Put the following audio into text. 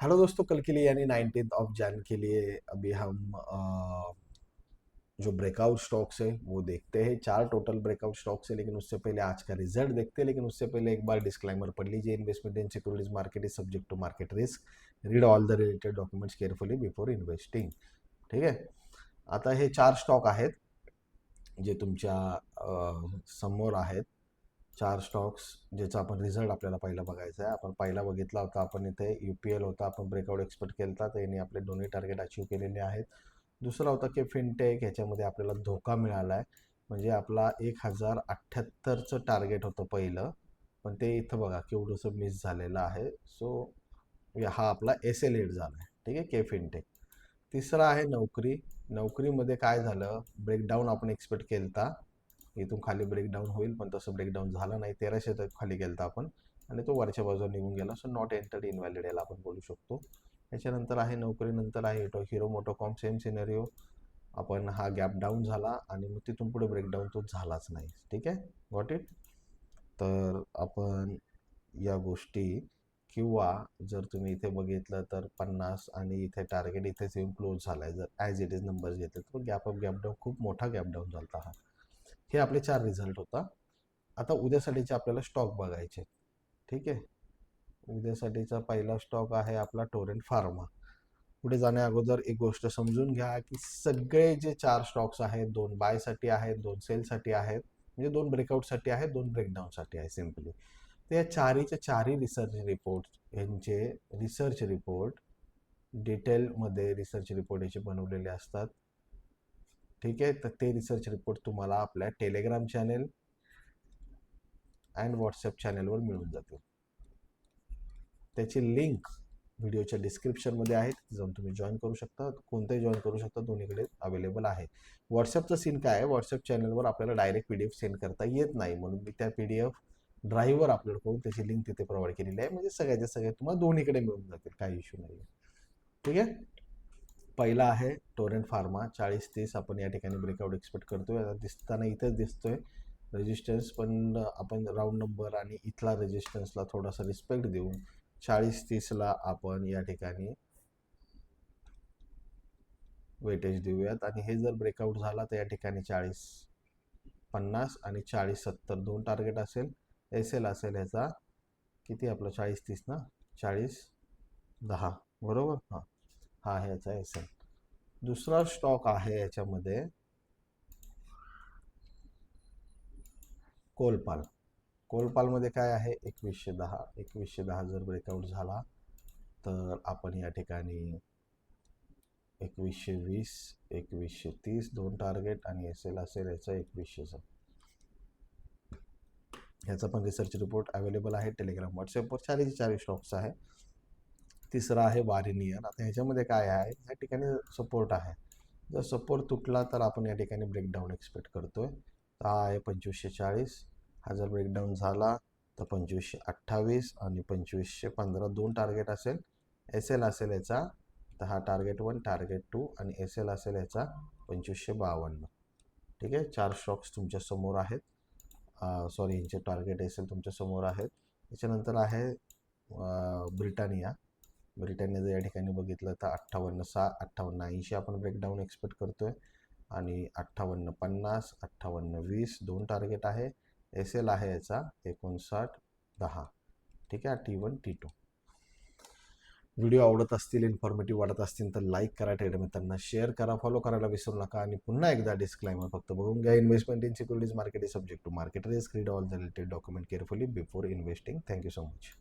Hello दोस्तों, कल के लिए यानी 19 ऑफ जैन के लिए अभी हम जो ब्रेकआउट स्टॉक्स है वो देखते हैं। 4 टोटल ब्रेकआउट स्टॉक्स है, लेकिन उससे पहले आज का रिजल्ट देखते हैं। लेकिन उससे पहले एक बार डिस्क्लेमर पढ़ लीजिए। Investment in securities market is subject to market risk. Read all the related documents carefully before investing. ठीक आहे. आता हे 4 स्टॉक आहेत जे तुमच्या समोर आहेत. 4 स्टॉक्स ज्याचा आपण रिझल्ट आपल्याला पहिला बघायचा आहे. आपण पहिला बघितला होता, आपण इथे UPL होता, आपण ब्रेकआउट एक्सपेक्ट केला होता, त्यांनी आपले दोन्ही टार्गेट अचीव केलेले आहेत. दुसरा होता की फिनटेक, ह्याच्यामध्ये आपल्याला धोका मिळाला आहे. म्हणजे आपला 1078चं टार्गेट होतं पहिलं, पण ते इथं बघा केवढंसं मिस झालेलं आहे. सो हा आपला SL हिट झाला आहे. ठीक आहे, के फिनटेक. तिसरा आहे नोकरी. नोकरीमध्ये काय झालं, ब्रेकडाऊन आपण एक्सपेक्ट केला होता, इथून खाली ब्रेकडाऊन होईल, पण तसं ब्रेकडाऊन झालं नाही. 1300 तक खाली गेलता आपण आणि तो वरच्या बाजूला निघून गेला. सो नॉट एंटर्ड इनव्हॅलिड याला आपण बोलू शकतो. त्याच्यानंतर आहे नोकरी, नंतर आहे हिरो मोटोकॉम. सेम सिनेरिओ, आपण हा गॅप डाऊन झाला आणि मग तिथून पुढे ब्रेकडाऊन तो झालाच नाही. ठीक आहे, गॉट इट. तर आपण या गोष्टी, किंवा जर तुम्ही इथे बघितलं तर 50 आणि इथे टार्गेट इथेच येऊन क्लोज झाला आहे. जर ॲज इट इज नंबर्स घेतले तर गॅप अप गॅप डाऊन, खूप मोठा गॅप डाऊन झाला हा. हे आपले 4 रिझल्ट होता. आता उद्यासाठीचे आपल्याला स्टॉक बघायचे. ठीक आहे. उद्यासाठीचा पहिला स्टॉक आहे आपला टोरेंट फार्मा. पुढे जाण्या अगोदर एक गोष्ट समजून घ्या की सगळे जे 4 स्टॉक्स आहेत, 2 बायसाठी आहेत, 2 सेलसाठी आहेत, म्हणजे 2 ब्रेकआउटसाठी आहेत, 2 ब्रेकडाऊनसाठी आहे. सिम्पली तर या चारही रिसर्च रिपोर्ट, यांचे रिसर्च रिपोर्ट डिटेलमध्ये रिसर्च रिपोर्ट याचे बनवलेले असतात. ठीक आहे. तर ते रिसर्च रिपोर्ट तुम्हाला आपल्या टेलिग्राम चॅनेल अँड व्हॉट्सअप चॅनेलवर मिळून जातील. त्याची लिंक व्हिडिओच्या डिस्क्रिप्शनमध्ये आहे, जाऊन तुम्ही जॉईन करू शकता. कोणतेही जॉईन करू शकता, दोन्हीकडे अवेलेबल आहे. व्हॉट्सअपचं सीन काय आहे, व्हॉट्सअप चॅनलवर आपल्याला डायरेक्ट PDF सेंड करता येत नाही, म्हणून मी त्या PDF ड्राईव्हवर अपलोड करून त्याची लिंक तिथे प्रोव्हाइड केलेली आहे. म्हणजे सगळ्याच्या सगळ्या तुम्हाला दोन्हीकडे मिळून जातील, काही इश्यू नाही. ठीक आहे. पहिला आहे टोरेंट फार्मा 40-30. आपण या ठिकाणी ब्रेकआउट एक्सपेक्ट करतोय. आता दिसताना इथेच दिसतोय रेजिस्टन्स, पण आपण राऊंड नंबर आणि इथला रेजिस्टन्सला थोडासा रिस्पेक्ट देऊन 40-30ला आपण या ठिकाणी वेटेज देऊयात. आणि हे जर ब्रेकआउट झाला तर या ठिकाणी 40-50 आणि 40-70 दोन टार्गेट असेल. SL असेल ह्याचा किती, आपलं 40-30 ना, 40-10 बरोबर. हां, हा ह्याचा SL. दुसरा स्टॉक आहे याच्यामध्ये कोलपाल. कोलपालमध्ये काय आहे, 2110. 2110 जर ब्रेकआउट झाला तर आपण या ठिकाणी 2120, 2130 दोन टार्गेट, आणि SL असेल याचा 2100चा. ह्याचा पण रिसर्च रिपोर्ट अवेलेबल आहे टेलिग्राम व्हॉट्सअपवर. चारही स्टॉक्स आहे. तिसरा आहे वारिनियर. आता ह्याच्यामध्ये काय आहे, या ठिकाणी सपोर्ट आहे. जर सपोर्ट तुटला तर आपण या ठिकाणी ब्रेकडाऊन एक्सपेक्ट करतोय. तर हा आहे 2540. हा जर ब्रेकडाऊन झाला तर 2528 आणि 2515 दोन टार्गेट असेल. SL असेल याचा, तर हा टार्गेट 1, टार्गेट 2 आणि SL असेल याचा 2552. ठीक आहे. 4 स्टॉक्स तुमच्या समोर आहेत. सॉरी, यांचे टार्गेट SL तुमच्या समोर आहेत. त्याच्यानंतर आहे ब्रिटानिया. ब्रिटानिया जर या ठिकाणी बघितलं तर 58.6, 58.80 आपण ब्रेकडाऊन एक्सपेक्ट करतोय. आणि 58.50, 58.20 दोन टार्गेट आहे. SL आहे याचा 59.10. ठीक आहे. T1 T2. व्हिडिओ आवडत असतील, इन्फॉर्मेटिव्ह वाटत असतील तर लाईक करा, मित्रांना शेअर करा, फॉलो करायला विसरू नका. आणि पुन्हा एकदा डिस्क्लेमर फक्त बघून घ्या. Investment in securities market is subject to market risk. Read all the related document carefully before investing. Thank you so much.